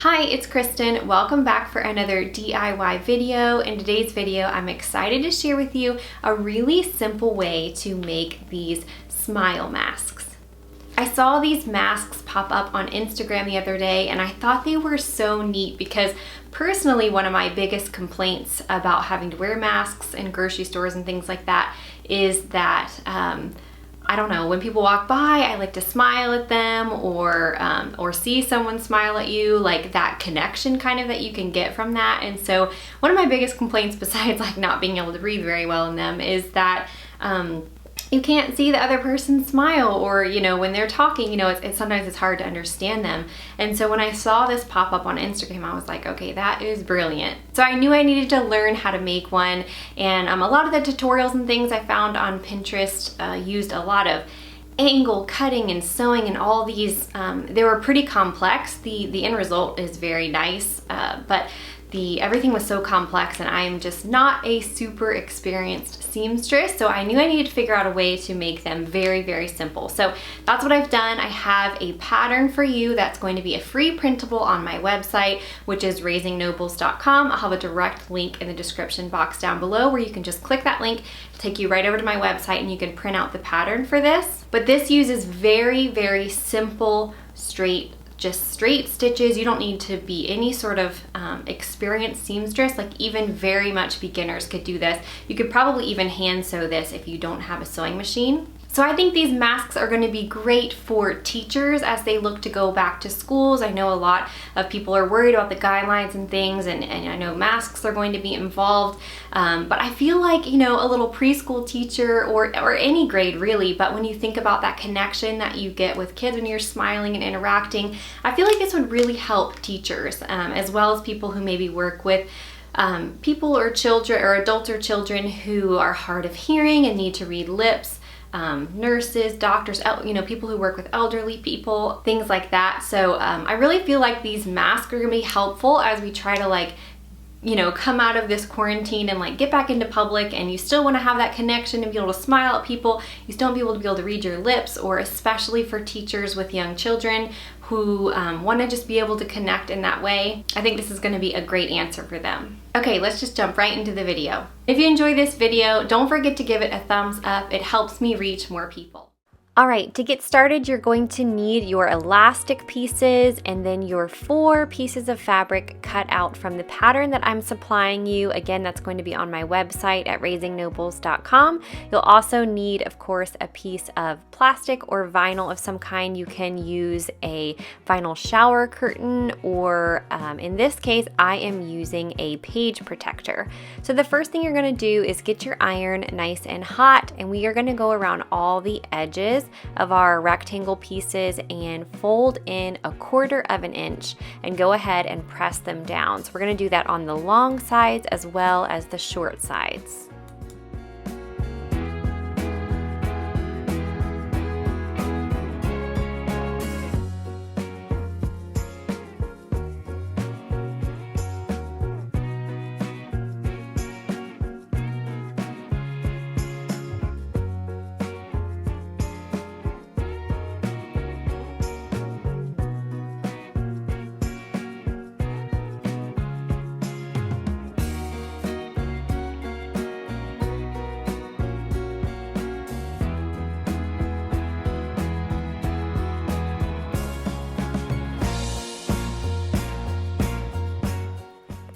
Hi, it's Kristen. Welcome back for another DIY video. In today's video, I'm excited to share with you a really simple way to make these smile masks. I saw these masks pop up on Instagram the other day and I thought they were so neat because personally one of my biggest complaints about having to wear masks in grocery stores and things like that is that I don't know, when people walk by, I like to smile at them or see someone smile at you, like that connection kind of that you can get from that. And so one of my biggest complaints, besides like not being able to breathe very well in them, is that you can't see the other person smile, or when they're talking, sometimes it's hard to understand them. And so when I saw this pop up on Instagram, I was like, okay, that is brilliant. So I knew I needed to learn how to make one, and a lot of the tutorials and things I found on Pinterest used a lot of angle cutting and sewing and all these. They were pretty complex. The end result is very nice, but everything was so complex, and I am just not a super experienced seamstress, so I knew I needed to figure out a way to make them very, very simple. So that's what I've done. I have a pattern for you that's going to be a free printable on my website, which is raisingnobles.com. I'll have a direct link in the description box down below where you can just click that link to take you right over to my website and you can print out the pattern for this. But this uses very, very simple, straight stitches. You don't need to be any sort of experienced seamstress. Like even very much beginners could do this. You could probably even hand sew this if you don't have a sewing machine. So I think these masks are going to be great for teachers as they look to go back to schools. I know a lot of people are worried about the guidelines and things, and I know masks are going to be involved. But I feel like, a little preschool teacher or any grade really, but when you think about that connection that you get with kids when you're smiling and interacting, I feel like this would really help teachers as well as people who maybe work with people or children or adults or children who are hard of hearing and need to read lips. Nurses, doctors, people who work with elderly people, things like that. So I really feel like these masks are gonna be helpful as we try to come out of this quarantine and get back into public, and you still want to have that connection and be able to smile at people. You still want to be able to read your lips, or especially for teachers with young children who want to just be able to connect in that way. I think this is going to be a great answer for them. Okay, let's just jump right into the video. If you enjoy this video, don't forget to give it a thumbs up. It helps me reach more people. All right, to get started, you're going to need your elastic pieces and then your 4 pieces of fabric cut out from the pattern that I'm supplying you. Again, that's going to be on my website at raisingnobles.com. You'll also need, of course, a piece of plastic or vinyl of some kind. You can use a vinyl shower curtain, or in this case, I am using a page protector. So the first thing you're going to do is get your iron nice and hot, and we are going to go around all the edges of our rectangle pieces and fold in 1/4 of an inch and go ahead and press them down. So we're going to do that on the long sides as well as the short sides.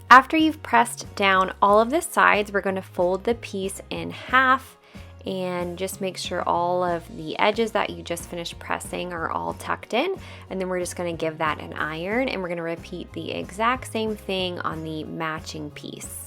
After you've pressed down all of the sides, we're going to fold the piece in half and just make sure all of the edges that you just finished pressing are all tucked in. And then we're just going to give that an iron, and we're going to repeat the exact same thing on the matching piece.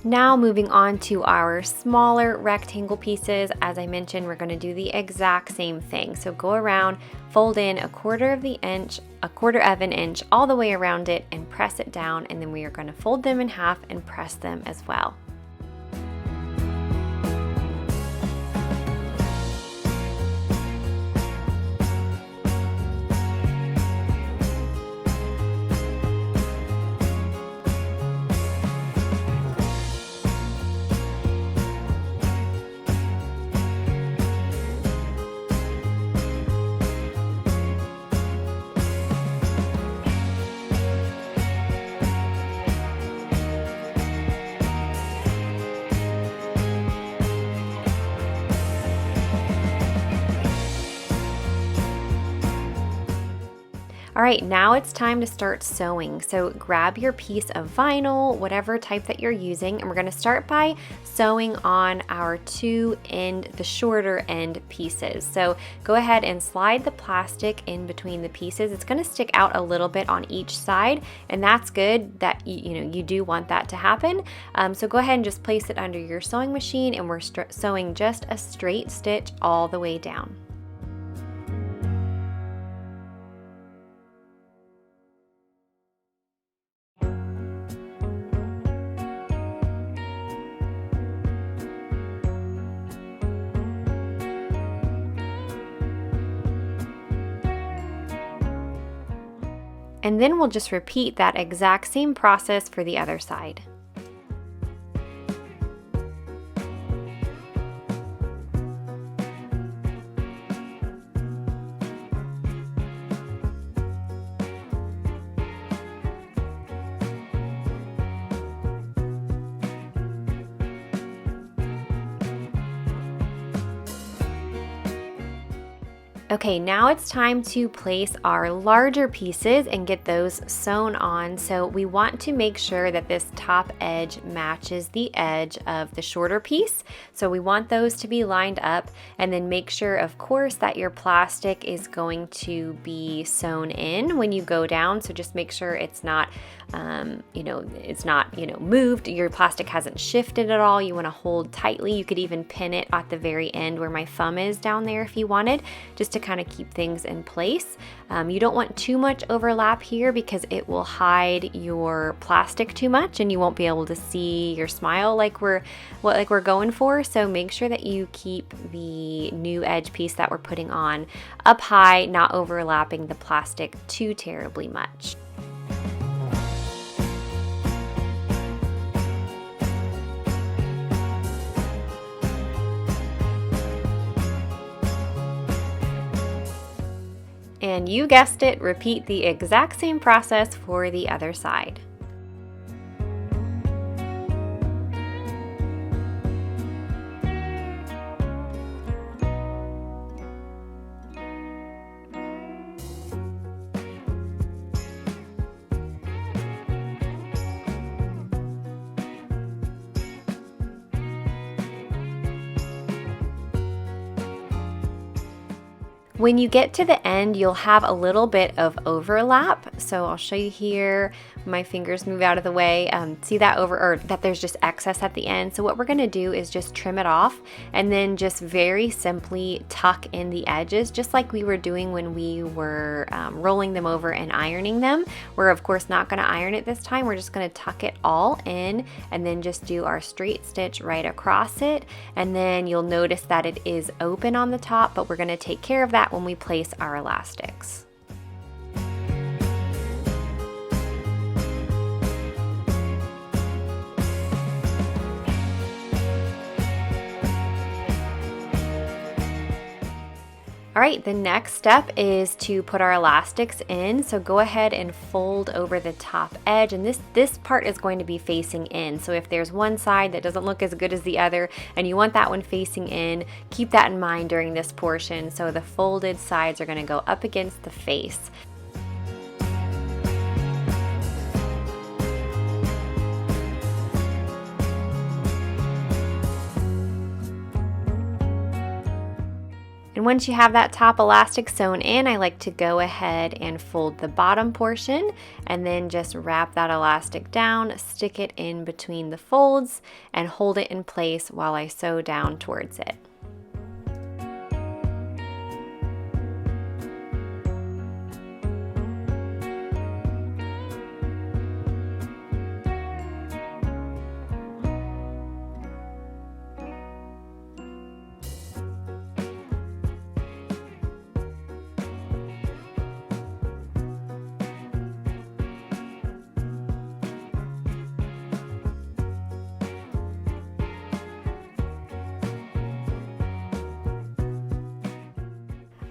Now moving on to our smaller rectangle pieces. As I mentioned, we're going to do the exact same thing. So go around, fold in a quarter of an inch all the way around it and press it down, and then we are going to fold them in half and press them as well. All right, now it's time to start sewing. So grab your piece of vinyl, whatever type that you're using, and we're gonna start by sewing on our the shorter end pieces. So go ahead and slide the plastic in between the pieces. It's gonna stick out a little bit on each side, and that's good. That you do want that to happen. So go ahead and just place it under your sewing machine, and we're sewing just a straight stitch all the way down. And then we'll just repeat that exact same process for the other side. Okay, now it's time to place our larger pieces and get those sewn on. So we want to make sure that this top edge matches the edge of the shorter piece. So we want those to be lined up, and then make sure, of course, that your plastic is going to be sewn in when you go down. So just make sure it's not moved. Your plastic hasn't shifted at all. You want to hold tightly. You could even pin it at the very end where my thumb is down there if you wanted, just to kind of keep things in place. You don't want too much overlap here because it will hide your plastic too much and you won't be able to see your smile like we're going for. So make sure that you keep the new edge piece that we're putting on up high, not overlapping the plastic too terribly much. And you guessed it, repeat the exact same process for the other side. When you get to the end, you'll have a little bit of overlap. So I'll show you here. My fingers move out of the way. See that that there's just excess at the end. So what we're gonna do is just trim it off and then just very simply tuck in the edges, just like we were doing when we were rolling them over and ironing them. We're of course not gonna iron it this time. We're just gonna tuck it all in and then just do our straight stitch right across it. And then you'll notice that it is open on the top, but we're gonna take care of that when we place our elastics. All right, the next step is to put our elastics in. So go ahead and fold over the top edge, and this part is going to be facing in. So if there's one side that doesn't look as good as the other and you want that one facing in, keep that in mind during this portion. So the folded sides are going to go up against the face. And once you have that top elastic sewn in, I like to go ahead and fold the bottom portion and then just wrap that elastic down, stick it in between the folds, and hold it in place while I sew down towards it.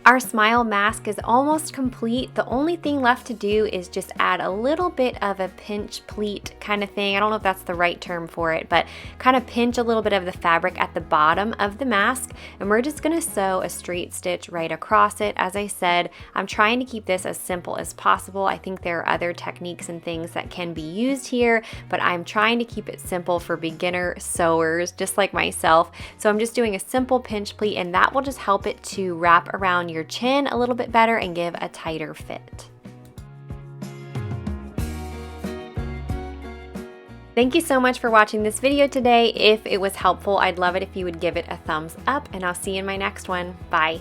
Our smile mask is almost complete. The only thing left to do is just add a little bit of a pinch pleat kind of thing. I don't know if that's the right term for it, but kind of pinch a little bit of the fabric at the bottom of the mask, and we're just gonna sew a straight stitch right across it. As I said, I'm trying to keep this as simple as possible. I think there are other techniques and things that can be used here, but I'm trying to keep it simple for beginner sewers, just like myself. So I'm just doing a simple pinch pleat, and that will just help it to wrap around your chin a little bit better and give a tighter fit. Thank you so much for watching this video today. If it was helpful, I'd love it if you would give it a thumbs up, and I'll see you in my next one. Bye.